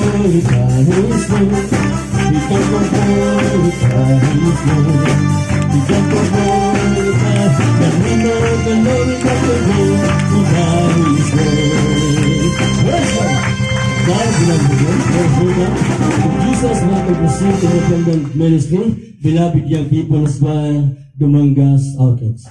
control God is Lord. He can control God is Lord. He can control God. And we know the Lord is control God is Lord. Praise God. God bilang bigyan, praise God. In Jesus' name we proceed to independent ministry. Beloved young people by Dumangas Outreach.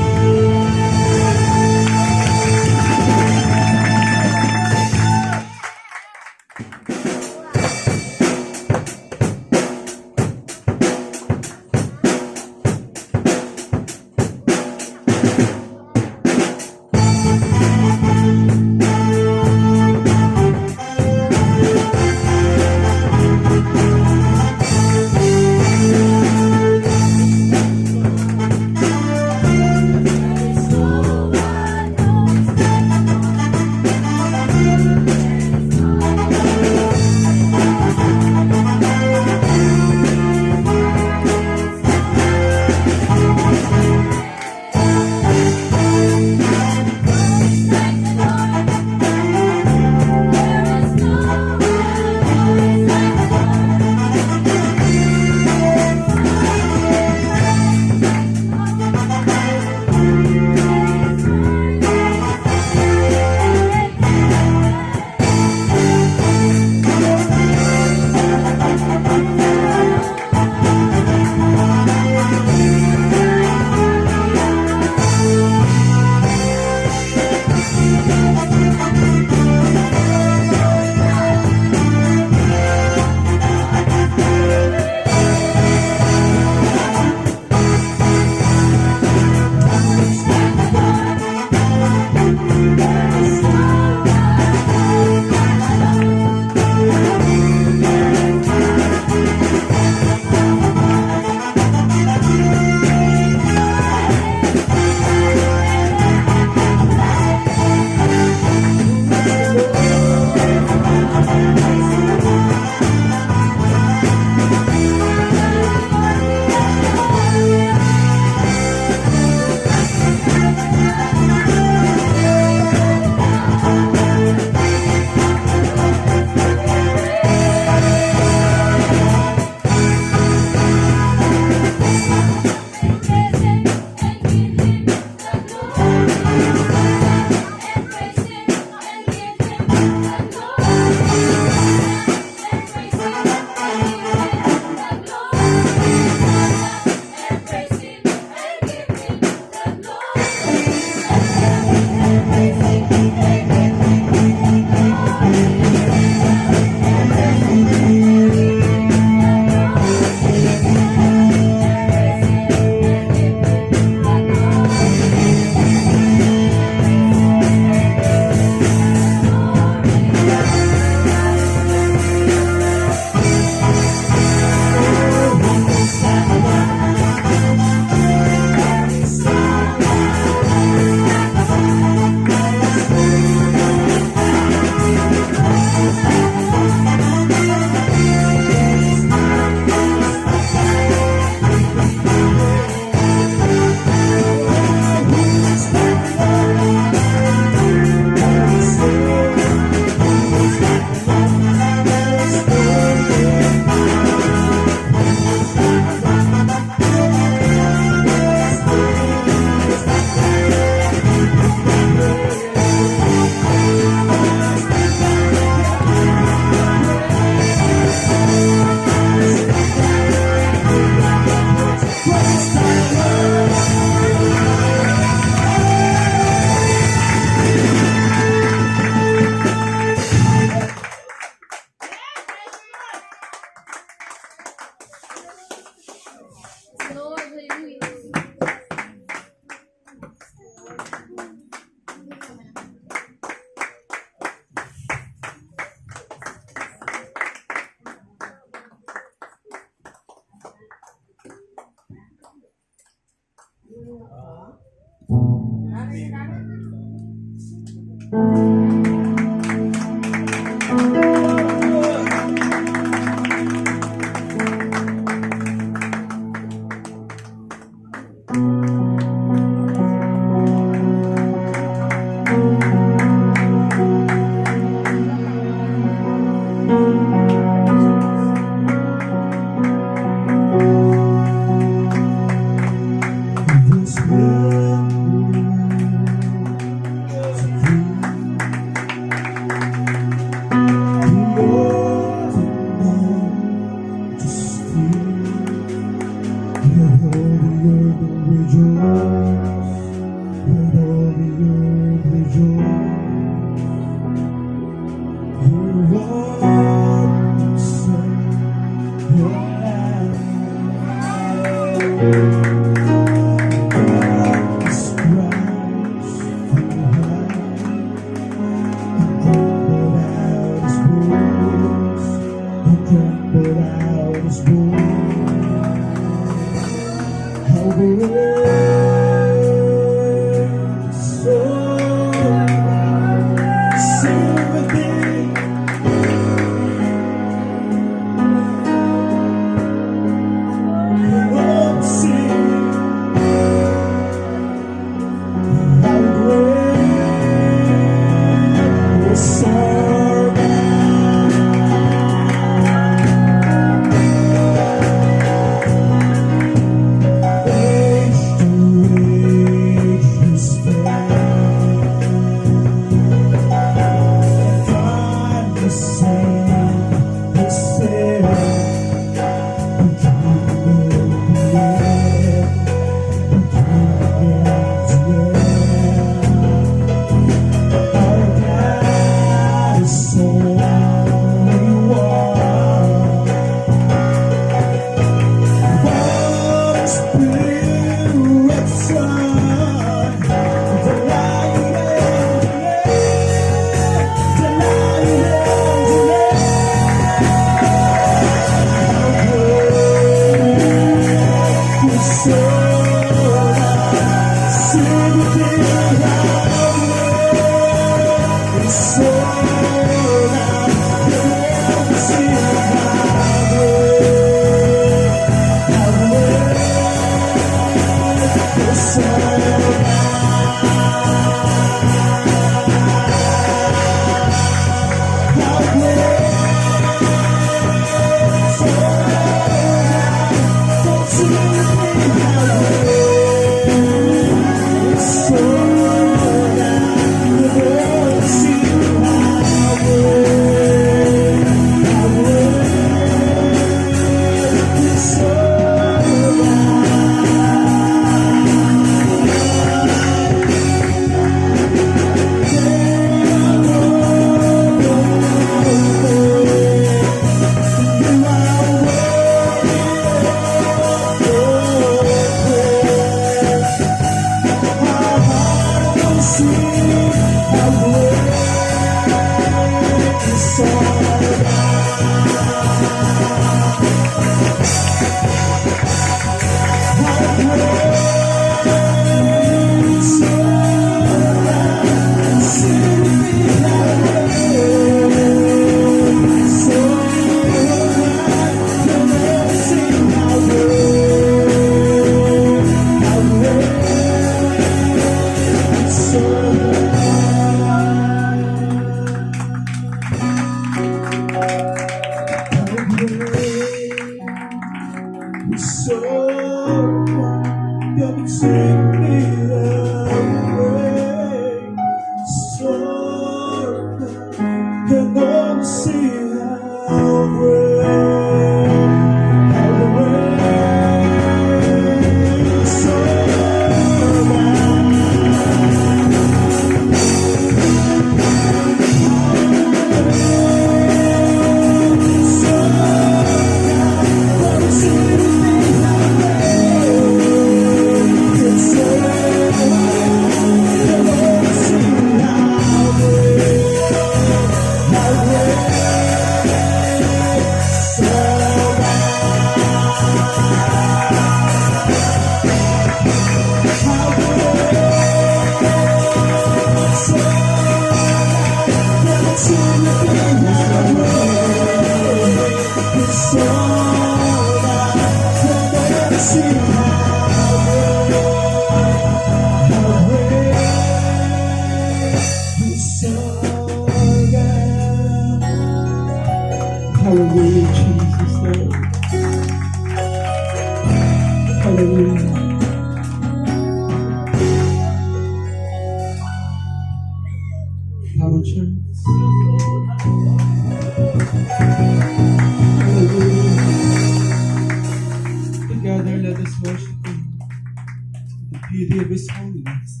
His holiness.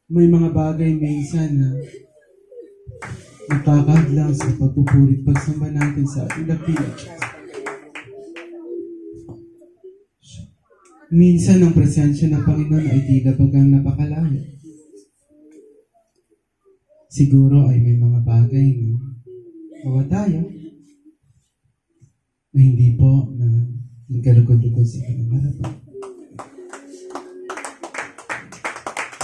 May mga bagay minsan na nakakadlang sa pagpupuri at pagsamba natin sa ating dakilang Diyos. Minsan ang presensya ng Panginoon ay tila bagang napakalayo. Siguro ay may mga bagay na gawa tayo na hindi po na nagkalugod-lugod sa kanyang harapan.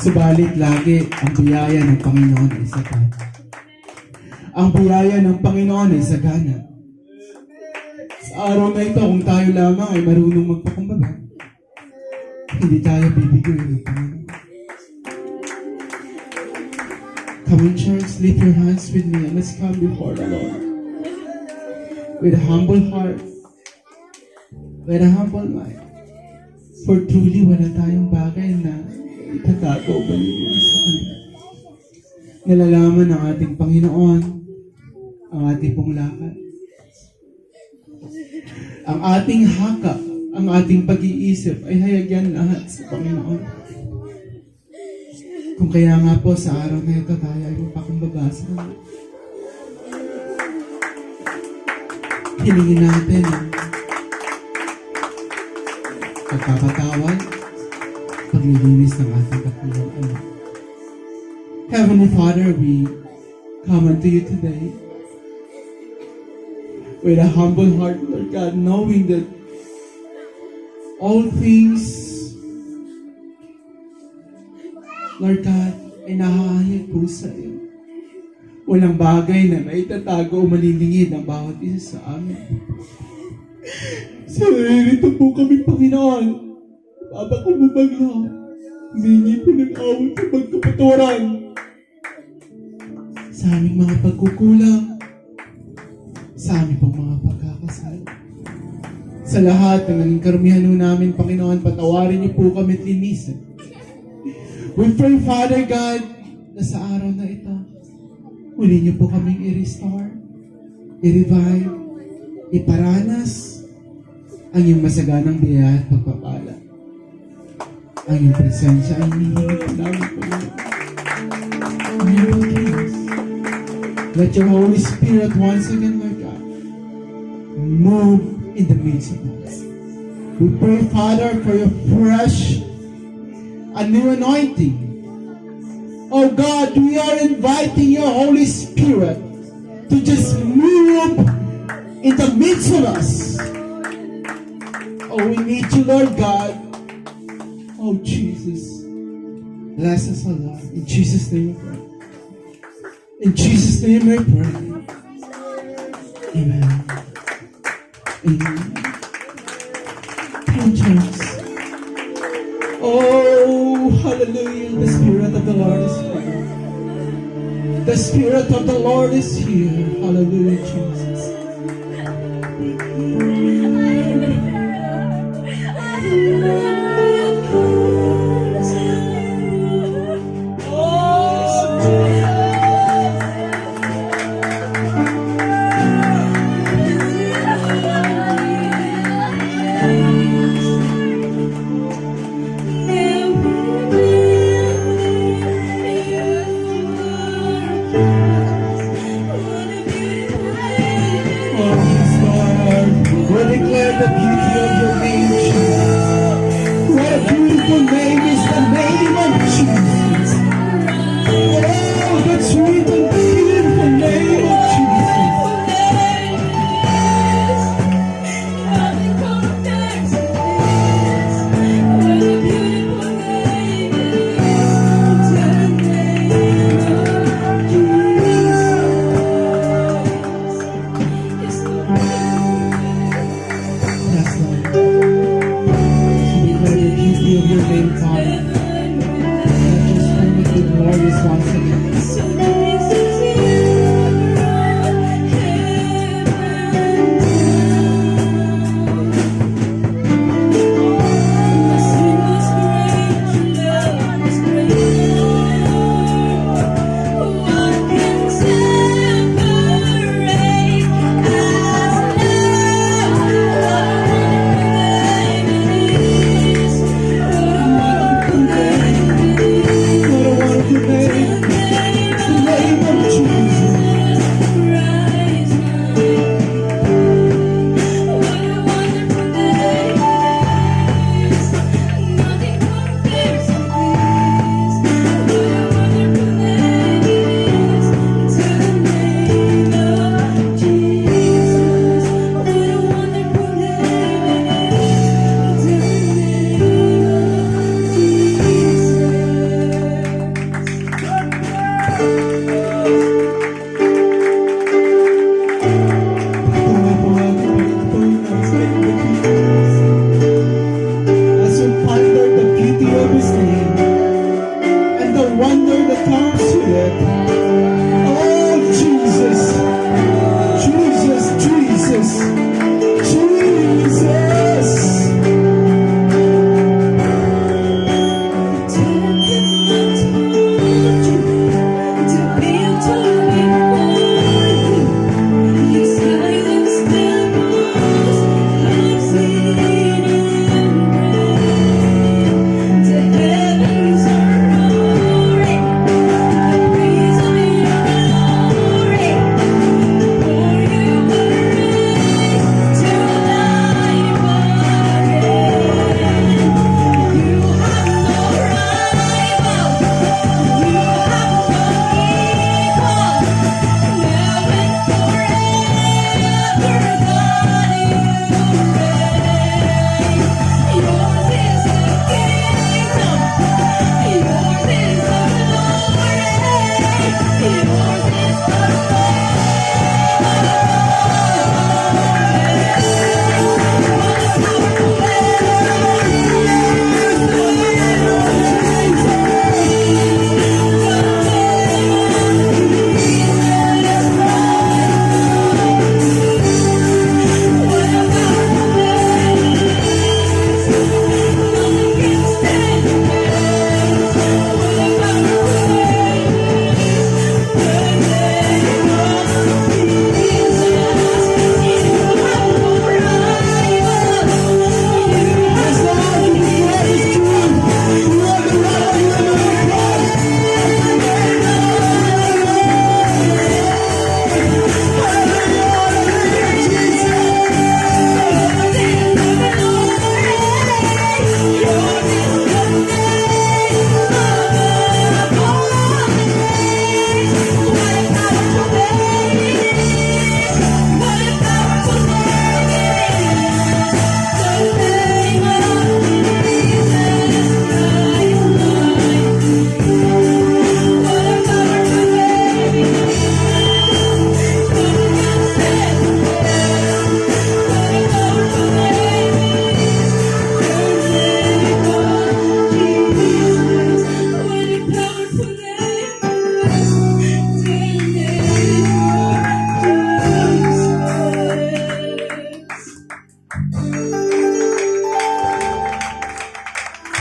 Subalit lagi ang biyaya ng Panginoon ay sapat. Ang biyaya ng Panginoon ay sagana. Sa araw na ito, kung tayo lamang ay marunong magpakumbaga, hindi tayo bibigyan ng Panginoon. Come on, church, lift your hands with me and let's come before the Lord. With a humble heart, with a humble mind. For truly, wala tayong bagay na itatago o baliliwan sa Kanya. Nalalaman ng ating Panginoon ang ating pong lakad. Ang ating haka, ang ating pag-iisip ay hayagyan lahat sa Panginoon. Kung kaya nga po sa araw na ito tayo ay mapakumbaba sa Kanya. Hilingin natin ang pagpapatawad, paglilinis ng ating kapulang anak. Heavenly Father, we come unto you today with a humble heart, Lord God, knowing that all things, Lord God, ay nakahayag po sa iyo. Walang bagay na maitatago o malilingid ang bawat isa sa amin. So, narito po kami, Panginoon. Papakumbag na. Humingi po ng awat sa pagkapaturan. Sa aming mga pagkukulang. Sa aming pong mga pagkakasal. Sa lahat ng naging karumihan ho namin, Panginoon, patawarin niyo po kami at linisin. We pray, Father God, na sa araw na ito, muli niyo po kaming i-restore, i-revive, iparanas ang iyong masaganang biyaya at pagpapala. Ang iyong presensya ay hinihingi po namin po. Let your Holy Spirit once again, Lord God, move in the midst of us. We pray, Father, for your fresh and new anointing. Oh God, we are inviting your Holy Spirit to just move in the midst of us. Oh, we need you, Lord God. Oh, Jesus. Bless us, O Lord. In Jesus' name we pray. In Jesus' name we pray. Amen. Amen. Come on, church. Oh, hallelujah. The Spirit of the Lord is here. The Spirit of the Lord is here. Hallelujah, Jesus.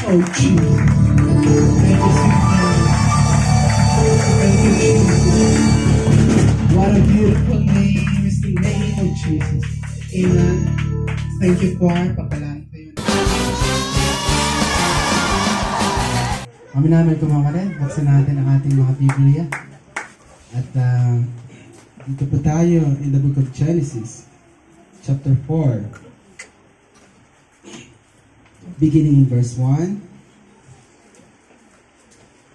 Oh, Jesus. Thank you, sweet Lord. Thank you, Jesus. What a beautiful name is the name of Jesus. Amen. Thank you, choir. Papalaan kayo. Kami namin kumakain. Buksan natin ang ating mga Biblia. At dito po tayo in the book of Genesis, chapter 4. Beginning in verse 1.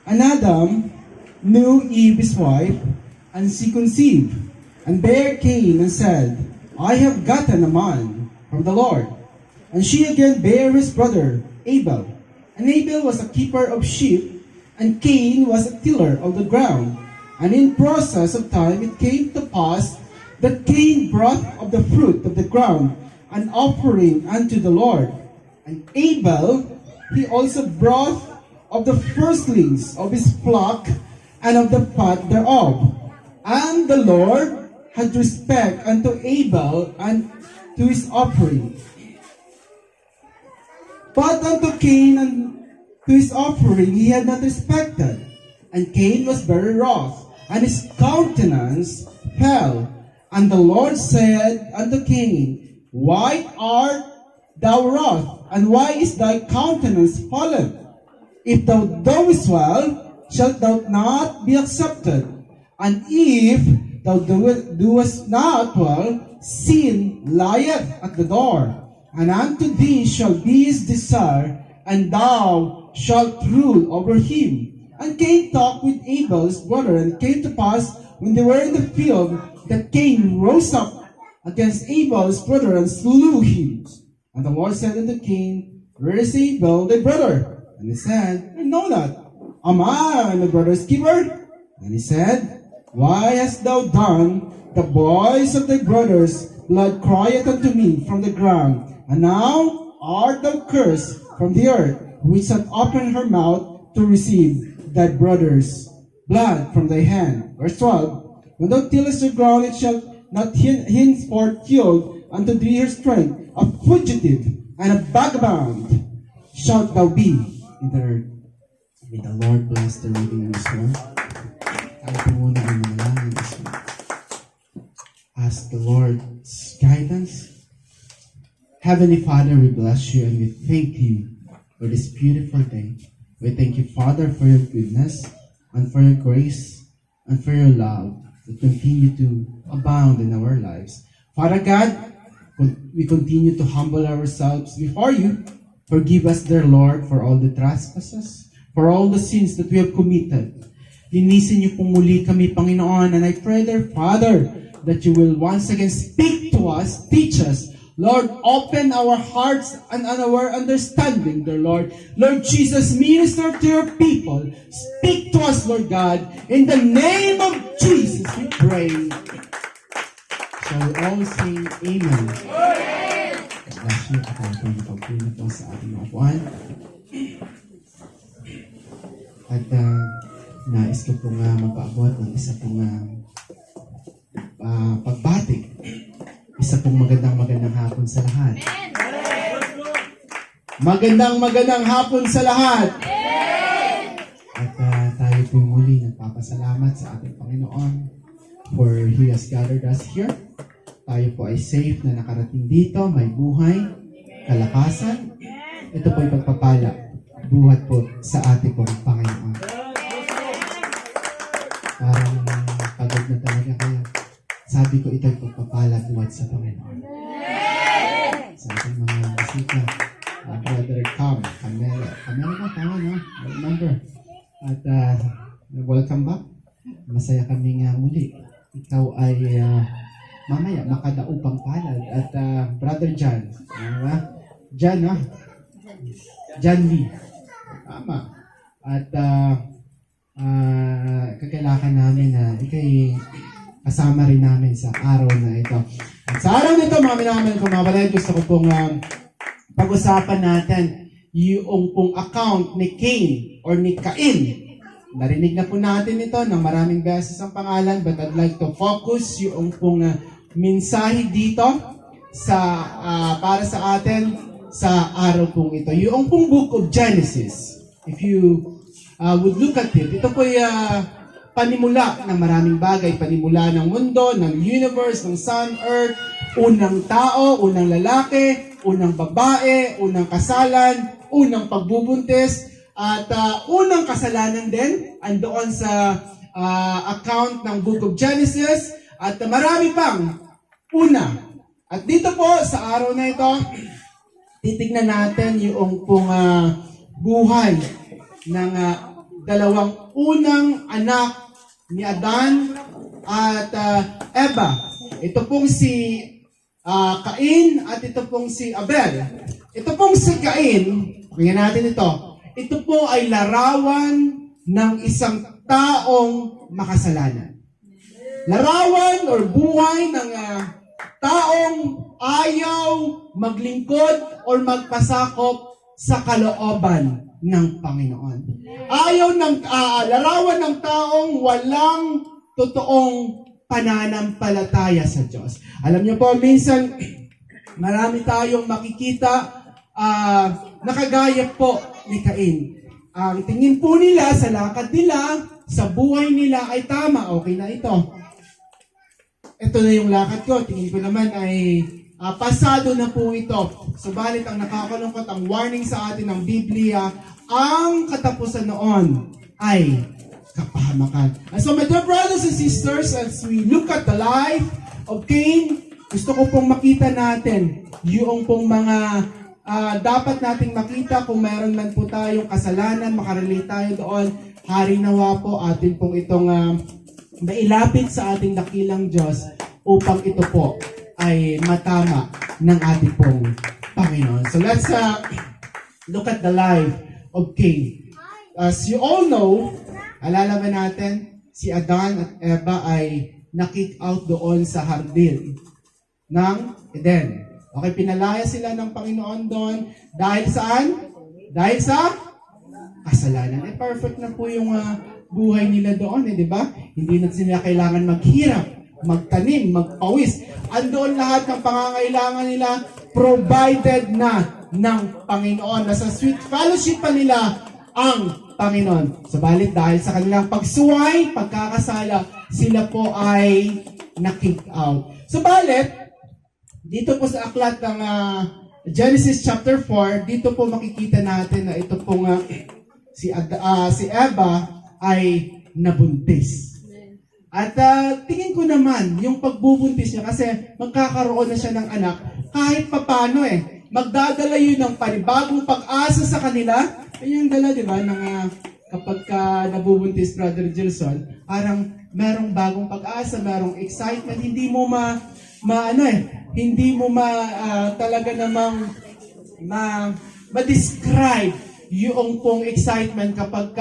And Adam knew Eve his wife, and she conceived, and bare Cain, and said, I have gotten a man from the Lord. And she again bare his brother Abel. And Abel was a keeper of sheep, and Cain was a tiller of the ground. And in process of time it came to pass that Cain brought of the fruit of the ground an offering unto the Lord. And Abel, he also brought of the firstlings of his flock and of the fat thereof. And the Lord had respect unto Abel and to his offering. But unto Cain and to his offering he had not respected. And Cain was very wroth, and his countenance fell. And the Lord said unto Cain, Why art thou wroth, and why is thy countenance fallen? If thou doest well, shalt thou not be accepted. And if thou doest not well, sin lieth at the door. And unto thee shall be his desire, and thou shalt rule over him. And Cain talked with Abel his brother, and it came to pass, when they were in the field, that Cain rose up against Abel his brother, and slew him. And the Lord said unto Cain, Where is Abel thy brother? And he said, I know not. Am I my brother's keeper? And he said, Why hast thou done? The voice of thy brother's blood crieth unto me from the ground. And now art thou cursed from the earth, which hath opened her mouth to receive thy brother's blood from thy hand. Verse 12. When thou tillest the ground, it shall not henceforth yield unto thee her strength. A fugitive and a vagabond shalt thou be in the earth. May the Lord bless the reading of His word. Tayo po muna ang manalangin this week. Ask the Lord's guidance. Heavenly Father, we bless you and we thank you for this beautiful day. We thank you, Father, for your goodness and for your grace and for your love that continue to abound in our lives. Father God, we continue to humble ourselves before you. Forgive us, dear Lord, for all the trespasses, for all the sins that we have committed. Linisin niyo pong muli kami, Panginoon, and I pray, dear Father, that you will once again speak to us, teach us. Lord, open our hearts and our understanding, dear Lord. Lord Jesus, minister to your people. Speak to us, Lord God. In the name of Jesus, we pray. Shall we all say Amen? Bless you. Ako po yung pagpuna po sa ating mga buwan. At nais ko pong magpaabot ng isa pong pagbati. Isa pong magandang hapon sa lahat. Magandang hapon sa lahat. At tayo po muli nagpapasalamat sa ating Panginoon for He has gathered us here. Tayo po ay safe na nakarating dito, may buhay, kalakasan. Ito po ay pagpapala, buhat po sa ating pong Panginoon. Parang pagod na talaga kaya. Sabi ko ito ay pagpapala, buhat sa Panginoon. Sa ating mga bisita, Brother Camelo ba? Tama, no? I remember. At welcome back. Masaya kami nga muli. Ikaw ay mamaya makadaupang palad. At Brother John. John, no? John Lee. Tama. At kakailangan namin na ikay kasama rin namin sa araw na ito. At sa araw na ito, mga minamahal ko, mga kapatid, gusto ko pong pag-usapan natin yung pong account ni Cain or ni Cain. Narinig na po natin ito ng maraming beses ang pangalan, but I'd like to focus yung pong mensahe dito sa para sa atin sa araw pong ito. Yung pong book of Genesis, if you would look at it, ito po panimula ng maraming bagay, panimula ng mundo, ng universe, ng sun, earth, unang tao, unang lalaki, unang babae, unang kasalan, unang pagbubuntis, at unang kasalanan din, andoon sa account ng book of Genesis, at marami pang una. At dito po, sa araw na ito, titignan natin yung pong buhay ng dalawang unang anak ni Adan at Eva. Ito pong si Cain at ito pong si Abel. Ito pong si Cain, pakinggan natin ito. Ito po ay larawan ng isang taong makasalanan. Larawan or buhay ng taong ayaw maglingkod or magpasakop sa kalooban ng Panginoon. Larawan ng taong walang totoong pananampalataya sa Diyos. Alam niyo po, minsan marami tayong makikita nakagaya po ni Cain. Ang tingin po nila sa lakad nila, sa buhay nila ay tama, okay na ito. Ito na yung lakad ko, tingin ko naman ay pasado na po ito. Subalit ang nakakalungkot, ang warning sa atin ng Biblia, ang katapusan noon ay kapahamakan. And so my dear brothers and sisters, as we look at the life of Cain, gusto ko pong makita natin yung pong mga dapat nating makita kung meron man po tayong kasalanan, makarelate tayo doon. Hari nawa po atin pong itong mailapit sa ating dakilang Diyos upang ito po ay matama ng ating pong Panginoon. So let's look at the life of Cain. As you all know, alala ba natin, si Adan at Eva ay na-kick out doon sa hardin ng Eden. Okay, pinalaya sila ng Panginoon doon. Dahil saan? Dahil sa kasalanan. Perfect na po yung buhay nila doon, di ba? Hindi na sila kailangan maghirap, magtanim, magpawis. Andoon lahat ng pangangailangan nila, provided na ng Panginoon. Nasa sweet fellowship pa nila ang Panginoon. Subalit dahil sa kanilang pagsuway, pagkakasala, sila po ay na-kick out. Subalit, dito po sa aklat ng Genesis chapter 4, dito po makikita natin na ito pong si Eva ay nabuntis. At tingin ko naman, yung pagbubuntis niya, kasi magkakaroon na siya ng anak, kahit papano magdadala yun ng panibagong pag-asa sa kanila. Yan yung dala, di ba, ng kapag nabubuntis, Brother Gilson, parang merong bagong pag-asa, merong excitement, hindi mo talaga namang ma-describe yung pong excitement kapag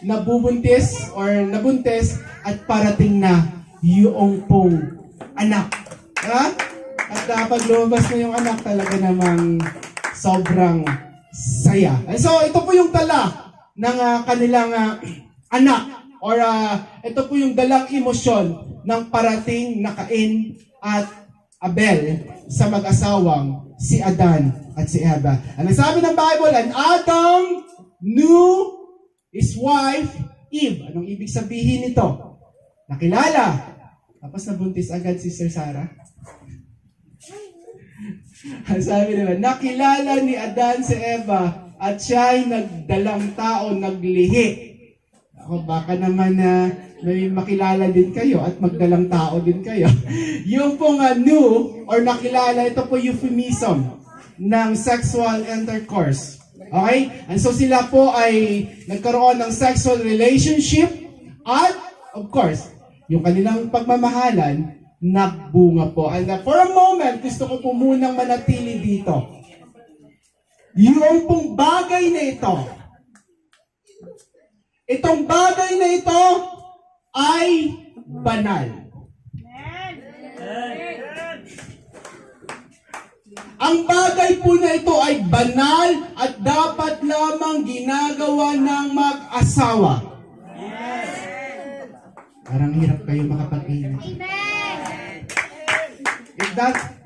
nabubuntis or nabuntis at parating na yung pong anak. Ha? At kapag lumabas na yung anak, talaga namang sobrang saya. And so, ito po yung dala ng kanilang anak or ito po yung dalang emosyon ng parating na Cain at Abel sa mag-asawang si Adan at si Eva. Ang sabi ng Bible, and Adam knew his wife Eve. Anong ibig sabihin nito? Nakilala. Tapos nabuntis agad si Sister Sarah. Ang sabi naman, nakilala ni Adan si Eva at siya'y nagdalang tao, naglihi. Ako, baka naman may makilala din kayo at magdalang tao din kayo. Yung pong knew or nakilala, ito po euphemism ng sexual intercourse. Okay? And so sila po ay nagkaroon ng sexual relationship at, of course, yung kanilang pagmamahalan, nagbunga po. And for a moment, gusto ko po munang manatili dito. Yung pong bagay na ito, itong bagay na ito ay banal. Ang bagay po na ito ay banal at dapat lamang ginagawa ng mag-asawa. Parang hirap kayo makapag-inis.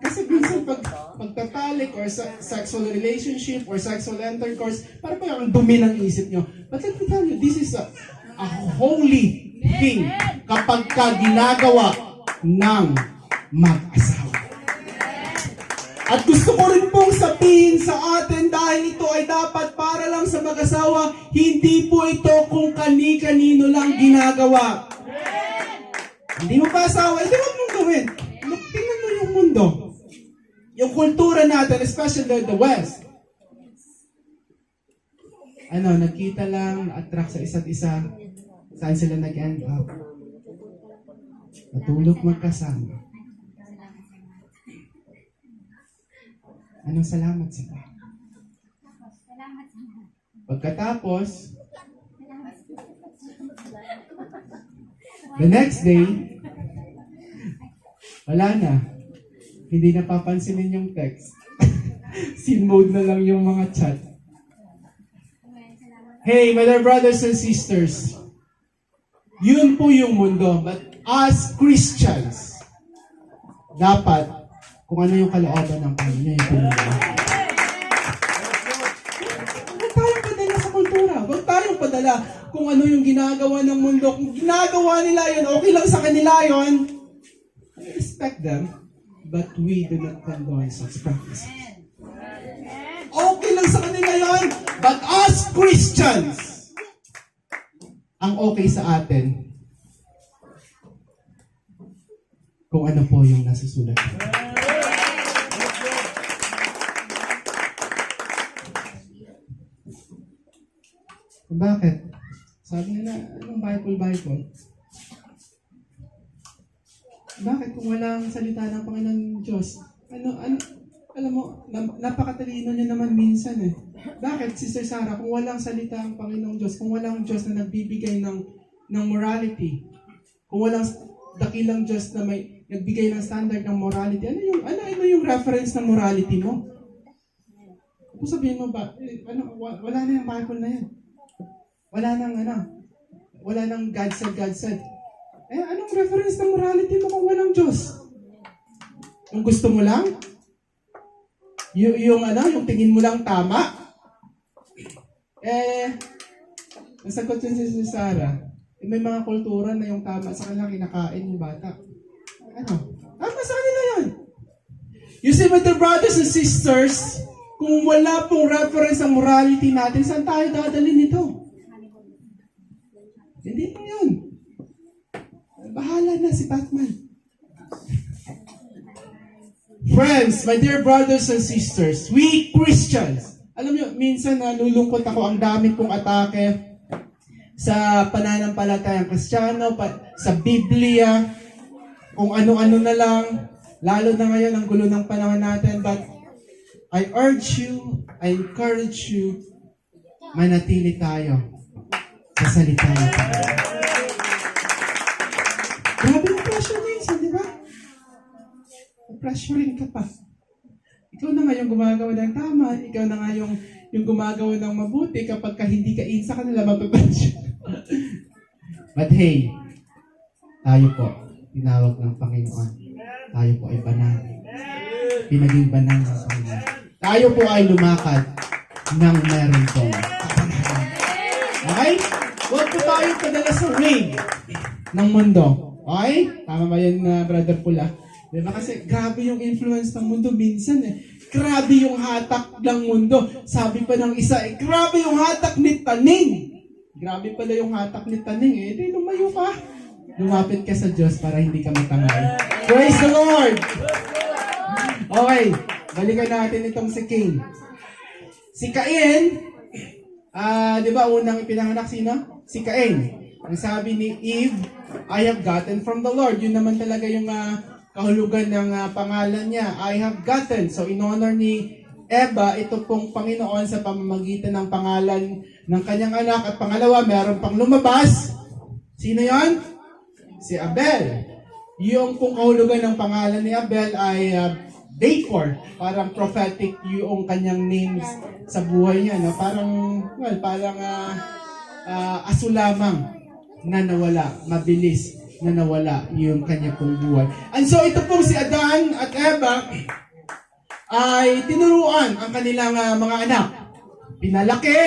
Kasi minsan pagtatalik or sexual relationship or sexual intercourse, parang pa yung dumi ng isip nyo. But let me tell you, this is a holy thing kapag ka ginagawa ng mag-asawa. At gusto ko rin pong sabihin sa atin dahil ito ay dapat para lang sa mag-asawa, hindi po ito kung kani-kanino lang ginagawa. Hindi mo pa asawa, hindi mo mong gawin. Look, tingnan mo yung mundo. Yung kultura natin, especially the West. Nagkita lang, attract sa isa't isa. Saan sila nag-end up? Matulog magkasama. Anong salamat sila? Pagkatapos, the next day, wala na. Hindi napapansinin yung text. Sin mode na lang yung mga chat. Hey, my dear brothers and sisters, yun po yung mundo. But as Christians, dapat, kung ano yung kalooban ng Panginoon, yung pinagawa. Huwag tayong padala sa kultura. Huwag tayong padala kung ano yung ginagawa ng mundo. Kung ginagawa nila yun, okay lang sa kanila yun. I respect them, but we do not condone such practices. Okay lang sa kanila yun, but as Christians, ang okay sa atin, kung ano po yung nasusulat. Bakit? Sabi nila, anong Bible? Bakit kung walang salita ng Panginoon Diyos? Alam mo, napakatalino niya naman minsan eh. Bakit, Sister Sarah, kung walang salita ang Panginoong Diyos, kung walang Diyos na nagbibigay ng morality, kung walang dakilang Diyos na may nagbigay ng standard ng morality, ano yung reference ng morality mo? Kung sabihin mo ba, wala na yung Bible na yan. Wala nang God said. Anong reference ng morality mo kung walang Diyos? Yung gusto mo lang? Yung tingin mo lang tama? Nasagot yun si Sarah. May mga kultura na yung tama sa kanila kinakain yung bata. Tama sa kanila yun. You see, my dear brothers and sisters, kung wala pong reference ang morality natin, saan tayo dadalhin nito? Hindi po yun. Bahala na si Batman. Friends, my dear brothers and sisters, we Christians, alam niyo, minsan nalulungkot ako, ang dami pong atake sa pananampalatayang Kristiyano, sa Biblia, kung ano-ano na lang, lalo na ngayon ang gulo ng panahon natin. But I urge you, I encourage you, manatili tayo sa salita ng Panginoon. Grabe yung pressure minsan, di ba? Pressuring ka pa. Ikaw na nga yung gumagawa ng tama, ikaw na nga yung gumagawa ng mabuti, kapag ka hindi ka in sa kanila, mapapressure. But hey, tayo po, tinawag ng Panginoon. Tayo po ay banal. Pinaging banal ng Panginoon. Tayo po ay lumakad ng meron pong kapanahan. Okay? Huwag po tayo padala sa ring ng mundo. Okay? Tama ba yun, Brother Pula? Diba? Kasi grabe yung influence ng mundo minsan eh. Grabe yung hatak ng mundo. Sabi pa ng isa eh, grabe yung hatak ni Taning. Grabe pala yung hatak ni Taning eh. Di lumayo ka. Lumapit ka sa Diyos para hindi ka matangay. Praise the Lord! Okay, balikan natin itong si Cain. Si Cain, di ba unang ipinanganak sino? Si Cain. Ang sabi ni Eve, I have gotten from the Lord. Yun naman talaga yung kahulugan ng pangalan niya. I have gotten. So in honor ni Eva, ito pong Panginoon sa pamamagitan ng pangalan ng kanyang anak. At pangalawa, meron pang lumabas. Sino yon? Si Abel. Yung pong kahulugan ng pangalan ni Abel ay Dacor. Parang prophetic yung kanyang names sa buhay niya. No? Parang aso lamang na nawala, mabilis na nawala yung kanya pong buhay. And so ito pong si Adan at Eva ay tinuruan ang kanilang mga anak. Pinalaki,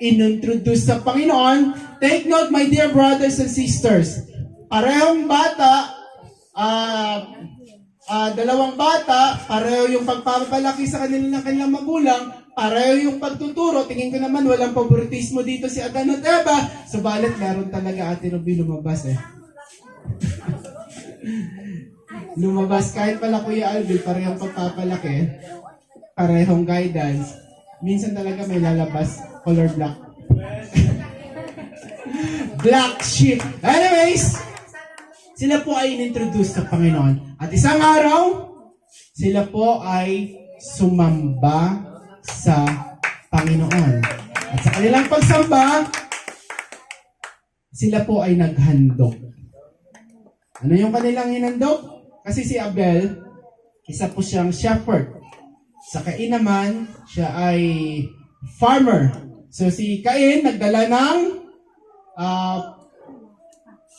inintroduce sa Panginoon. Take note, my dear brothers and sisters, parehong bata, dalawang bata, pareho yung pagpapalaki sa kanilang magulang, pareho yung pagtuturo. Tingin ko naman walang favoritismo dito si Adan at Eva. Subalit meron talaga, Ate Ruby, lumabas lumabas kahit pala Kuya Alvin, parehong pagpapalaki, parehong guidance. Minsan talaga may lalabas, color black. Black sheep. Anyways, sila po ay inintroduce sa Panginoon. At isang araw, sila po ay sumamba sa Panginoon. At sa kanilang pagsamba, sila po ay naghandog. Ano yung kanilang hinandog? Kasi si Abel, isa po siyang shepherd. Sa Cain naman, siya ay farmer. So si Cain nagdala ng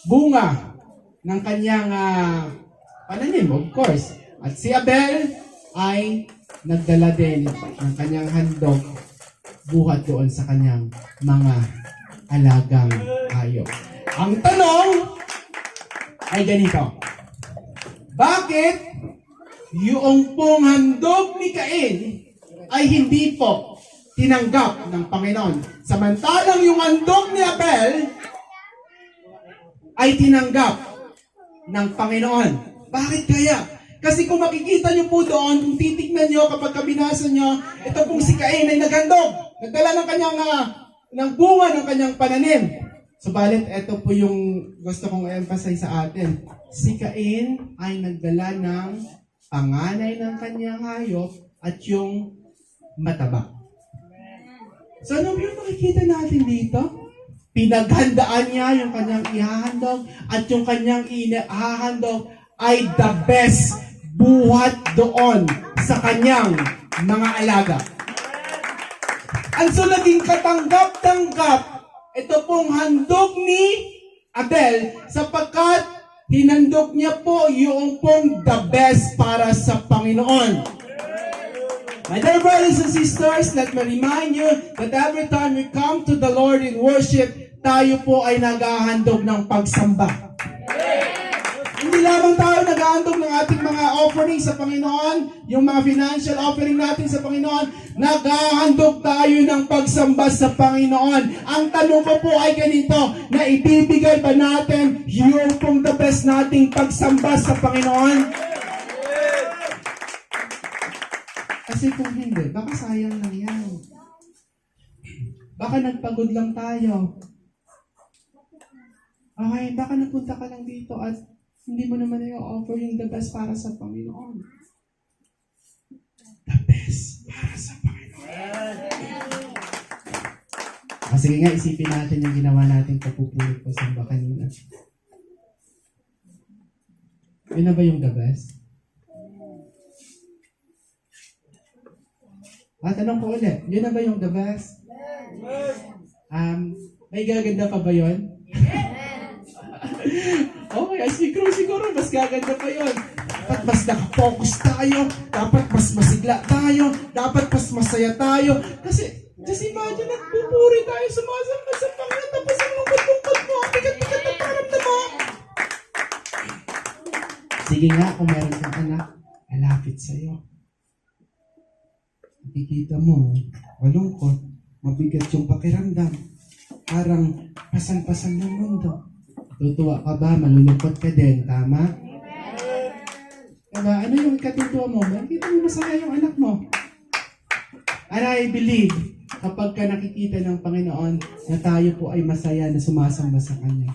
bunga ng kanyang pananim, of course. At si Abel ay nagdala din ng kanyang handog buhat doon sa kanyang mga alagang hayop. Ang tanong ay ganito. Bakit yung pong handog ni Cain ay hindi po tinanggap ng Panginoon? Samantalang yung handog ni Abel ay tinanggap ng Panginoon. Bakit kaya? Kasi kung makikita nyo po doon, kung titignan nyo kapag kabinasa nyo, ito pong si Cain ay naghandog. Nagdala ng kanyang ng bunga ng kanyang pananim. Subalit, ito po yung gusto kong emphasize sa atin. Si Cain ay nagdala ng panganay ng kanyang hayop at yung mataba. So, ano yung makikita natin dito? Pinaghandaan niya yung kanyang ihahandog at yung kanyang ihahandog ay the best buhat doon sa kanyang mga alaga. And so, naging katanggap-tanggap ito pong handog ni Abel sapagkat hinandog niya po yung pong the best para sa Panginoon. My dear brothers and sisters, let me remind you that every time we come to the Lord in worship, tayo po ay naghahandog ng pagsamba. Hindi lamang tayo naghahandog ng ating mga offering sa Panginoon, yung mga financial offering natin sa Panginoon, naghahandog tayo ng pagsamba sa Panginoon. Ang tanong ko po ay ganito, na ibibigay ba natin yung pong the best nating pagsamba sa Panginoon? Kasi kung hindi, baka sayang lang yan. Baka nagpagod lang tayo. Okay, baka napunta ka lang dito at hindi mo naman i-offer yung the best para sa Panginoon. The best para sa Panginoon. Sige nga, isipin natin yung ginawa natin kapupulot po sa samba kanina. Yun na ba yung the best? Tanong ko ulit, yun na ba yung the best? May gaganda pa ba yun? Okay, siguro mas gaganda pa yun. Dapat mas nakafocus tayo, dapat mas masigla tayo, dapat mas masaya tayo. Kasi just imagine, nagpupuri tayo, sumasamba sa Panginoon, tapos ang lungkot-lungkot mo, ang bigat-bigat ang paramdam mo. Sige nga, kung meron kang anak, malapit sa'yo. Nakikita mo, malungkot, mabigat yung pakiramdam. Parang pasan-pasan ng mundo. Tutuwa ka ba? Malulungkot ka din. Tama? Diba? Ano yung katutuwa mo? Nakikita mo masaya yung anak mo. And I believe, kapag ka nakikita ng Panginoon na tayo po ay masaya na sumasamba sa Kanya,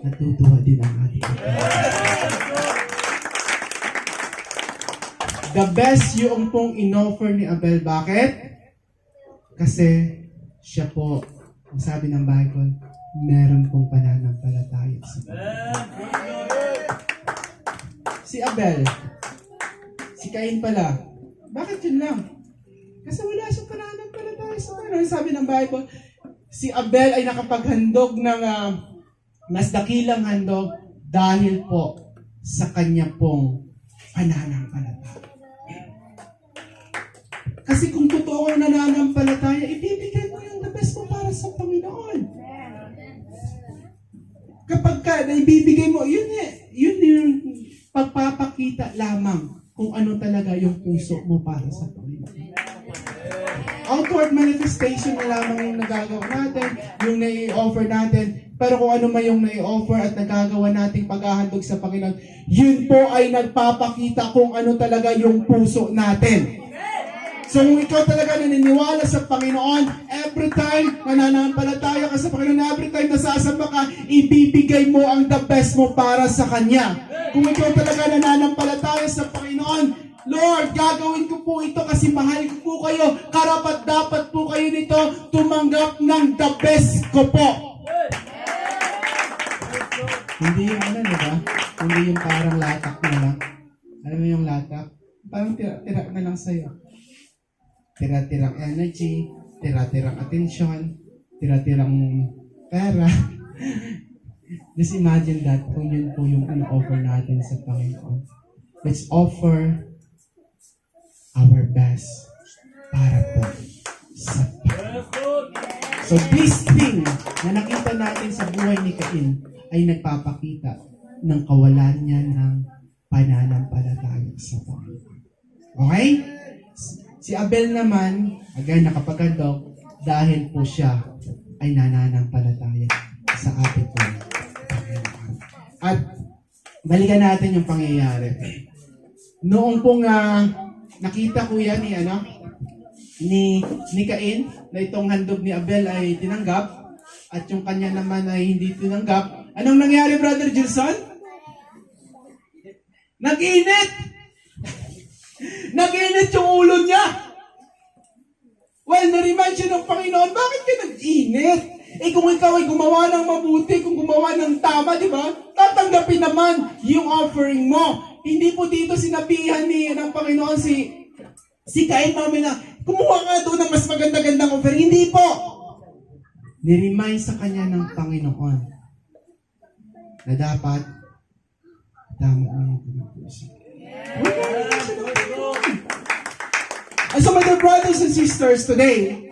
natutuwa din ang ating the best yung pong inoffer ni Abel. Bakit? Kasi siya po, ang sabi ng Bible, meron pong pananampalataya sa Panginoon. Si Abel, si Cain pala, bakit yun lang? Kasi wala siyang pananampalataya sa Panginoon. Sabi ng Bible, si Abel ay nakapaghandog ng mas dakilang handog, dahil po sa kanya pong pananampalataya. Kasi kung totoo ang nananampalataya, ibibigay mo yung the best mo para sa Panginoon. Kapag ka naibibigay mo, yun yung pagpapakita lamang kung ano talaga yung puso mo para sa Panginoon. Outward manifestation na lamang yung nagagawa natin, yung nai-offer natin, pero kung ano man yung nai-offer at nagagawa nating paghahandog sa Panginoon, yun po ay nagpapakita kung ano talaga yung puso natin. So kung ikaw talaga naniniwala sa Panginoon, every time nananampalataya ka sa Panginoon, every time nasasamba ka, ibibigay mo ang the best mo para sa Kanya. Kung ikaw talaga nananampalataya sa Panginoon, Lord, gagawin ko po ito kasi mahal ko po kayo. Karapat dapat po kayo nito tumanggap ng the best ko po. Hindi yung ano, diba? Hindi yung parang latak na lang. Alam mo yung latak? Parang tira-tira na lang sa'yo. Tira-tirang energy, tira-tirang attention, tira-tirang pera. Just imagine that kung yun po yung ino-offer natin sa Panginoon. Let's offer our best para po sa Panginoon. So this thing na nakita natin sa buhay ni Cain ay nagpapakita ng kawalan niya ng pananampalataya sa Panginoon. Okay? Si Abel naman, again, nakapaghandog dahil po siya ay nananampalataya sa ating Panginoon. At balikan natin yung pangyayari. Noong pong nakita ko yan ni Cain, na itong handog ni Abel ay tinanggap, at yung kanya naman ay hindi tinanggap, anong nangyari, Brother Gilson? Nag-init! Nag-init yung ulo niya. Well, na-remind siya ng Panginoon, bakit ka nag-init? Kung ikaw ay gumawa ng mabuti, kung gumawa ng tama, di ba? Tatanggapin naman yung offering mo. Hindi po dito sinabihan ng Panginoon si Cain, mami na, kumuha ka doon ng mas maganda-gandang offering. Hindi po. Ni-remind sa kanya ng Panginoon na dapat tama mo yung pinupusin. And so my dear brothers and sisters, today,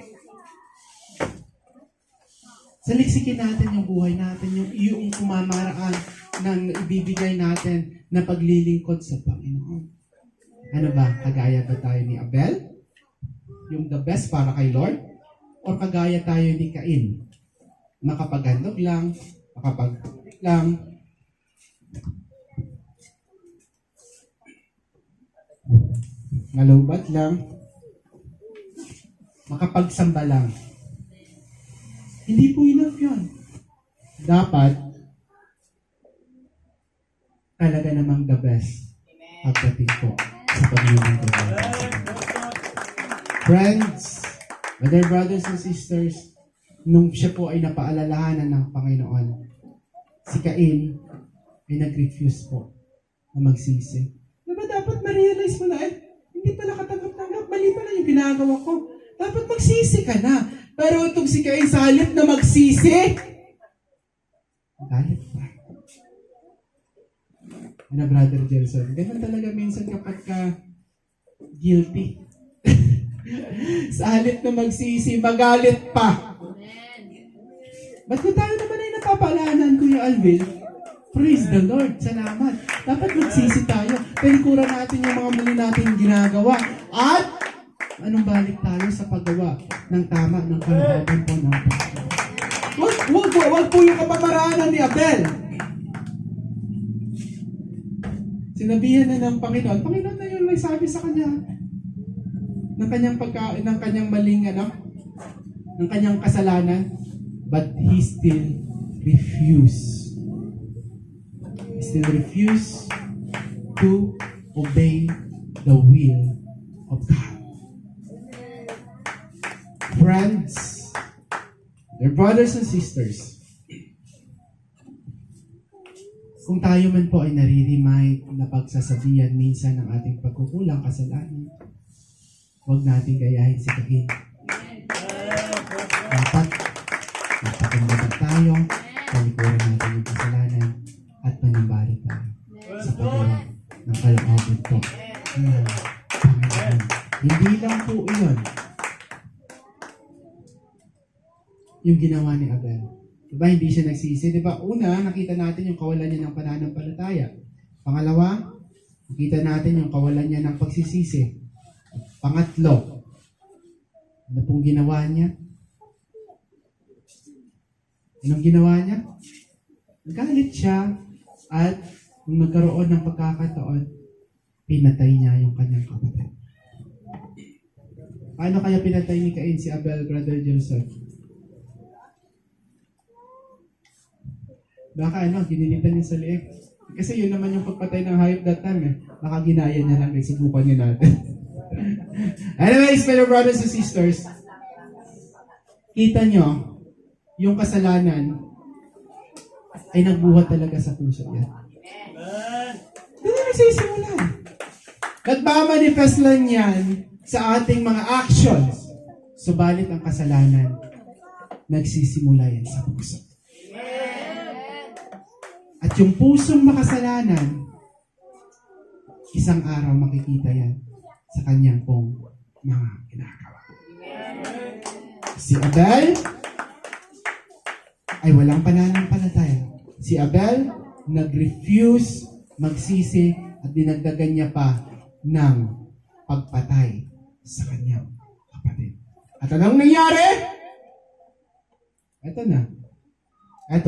saliksikin natin yung buhay natin, yung kumamaraan ng ibibigay natin na paglilingkod sa Panginoon. Ano ba? Kagaya ba tayo ni Abel? Yung the best para kay Lord? O kagaya tayo ni Cain? Makapaghandog lang, lang, malubat lang, makapagsamba lang. Hindi po enough yun. Dapat, talaga namang the best pagdating po sa paglilingkod natin. Friends, other brothers and sisters, nung siya po ay napaalalahanan ng Panginoon, si Cain ay nag-refuse po na magsisi. Diba dapat ma-realize mo na hindi pala katanggap-tanggap, mali pala yung ginagawa ko. Dapat magsisi ka na. Pero itong si Cain, sa halip na magsisi, galit pa. Ano, Brother Gelson? Ganun talaga minsan kapag ka guilty. Sa halip na magsisi, magalit pa. Ba't ko tayo naman ay napapaalaanan, Kuya Alvin? Praise the Lord. Salamat. Dapat magsisi tayo. Pelikuran natin yung mga mali natin ginagawa. At anong balik tayo sa paggawa ng tama ng kalooban po ng Panginoon. Wag po yung kapamaraanan ni Abel. Sinabihan na ng Panginoon. Panginoon na yun may sabi sa kanya ng kanyang maling ng kanyang kasalanan. But he still refused. He still refused to obey the will of God. Friends, dear brothers and sisters, kung tayo man po ay nare-remind na pagsasabihan minsan ng ating pagkukulang, kasalanan, huwag natin gayahin si Cain. Dapat napatungkol tayo, palikuran natin yung kasalanan, at panumbalik tayo sa paggawa ng kalooban po ng Panginoon. Hindi lang po iyon yung ginawa ni Abel. Diba, hindi siya nagsisi. Diba, una, nakita natin yung kawalan niya ng pananampalataya. Pangalawa, nakita natin yung kawalan niya ng pagsisisi. Pangatlo, ano pong ginawa niya? Anong ginawa niya? Nagalit siya at nung nagkaroon ng pagkakataon, pinatay niya yung kanyang kapatid. Paano kaya pinatay ni Cain si Abel, Brother Joseph? Baka ginilitan niya sa liig. Kasi yun naman yung pagpatay ng hayop that time eh. Baka ginaya niya lang, subukan niya natin. Anyways, fellow brothers and sisters, kita nyo, yung kasalanan ay nagbuhat talaga sa puso niya. Doon na nagsisimulan. Nagmamanifest lang yan sa ating mga actions. Subalit ang kasalanan, nagsisimula yan sa puso. At yung pusong makasalanan, isang araw makikita yan sa kanyang pong mga ginagawa. Si Abel ay walang pananampalataya. Si Abel nag-refuse magsisi at dinagdagan niya pa ng pagpatay sa kanyang kapatid. At anong nangyari? Ito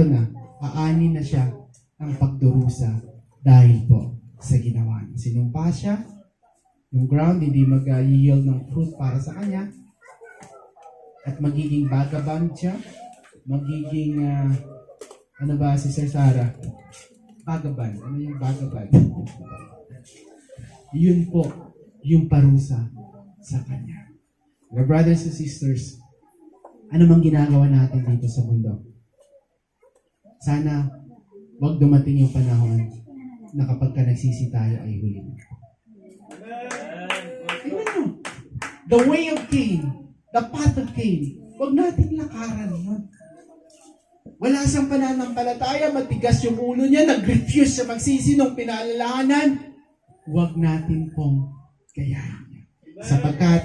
na. Aanin na siya ang pagdurusa dahil po sa ginawa niya. Sinumpa siya, yung ground hindi mag-yield ng fruit para sa kanya, at magiging vagabond siya, magiging, ano ba si Sir Sarah? Vagabond. Ano yung vagabond? Yun po, yung parusa sa kanya. Mga brothers and sisters, ano mang ginagawa natin dito sa mundo? Sana wag dumating yung panahon na kapag ka nagsisi tayo ay huli. Tingnan nyo. The way of Cain, the path of Cain, wag nating lakaran yun. Wala siyang pananampalataya, matigas yung ulo niya, nag-refuse siya magsisi nung pinaalalahanan. Wag natin pong gayahin niya. Sapagkat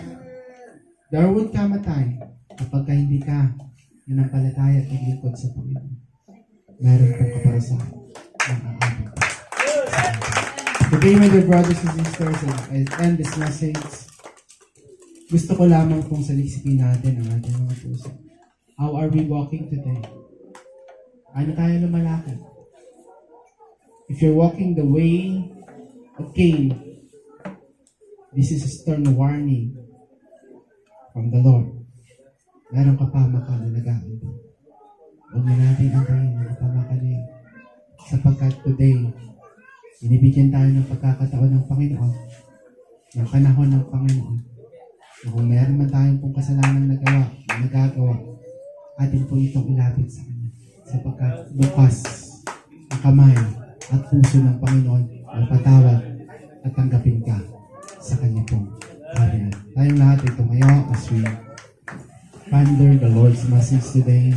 there would come a time kapag ka hindi ka nanampalataya at naglingkod sa Panginoon, meron pong kaparusahan ng aabot. Today, my dear brothers and sisters, I end this message. Gusto ko lamang pong saliksipin natin ang ating mga puso. How are we walking today? Ano tayo lumalakad? If you're walking the way of Cain, this is a stern warning from the Lord. Meron ka pa makalalagaan. Huwag na natin antayin ang pamakalin. Sapagkat today, binibigyan tayo ng pagkakataon ng Panginoon, ng panahon ng Panginoon, na kung meron man tayong pong kasalanan nagagawa, atin po itong ilapit sa Kanya. Sapagkat bukas ang kamay at puso ng Panginoon ang patawad at tanggapin ka sa Kanya pong kaharian. Tayong lahat ito ngayon as we ponder the Lord's message today.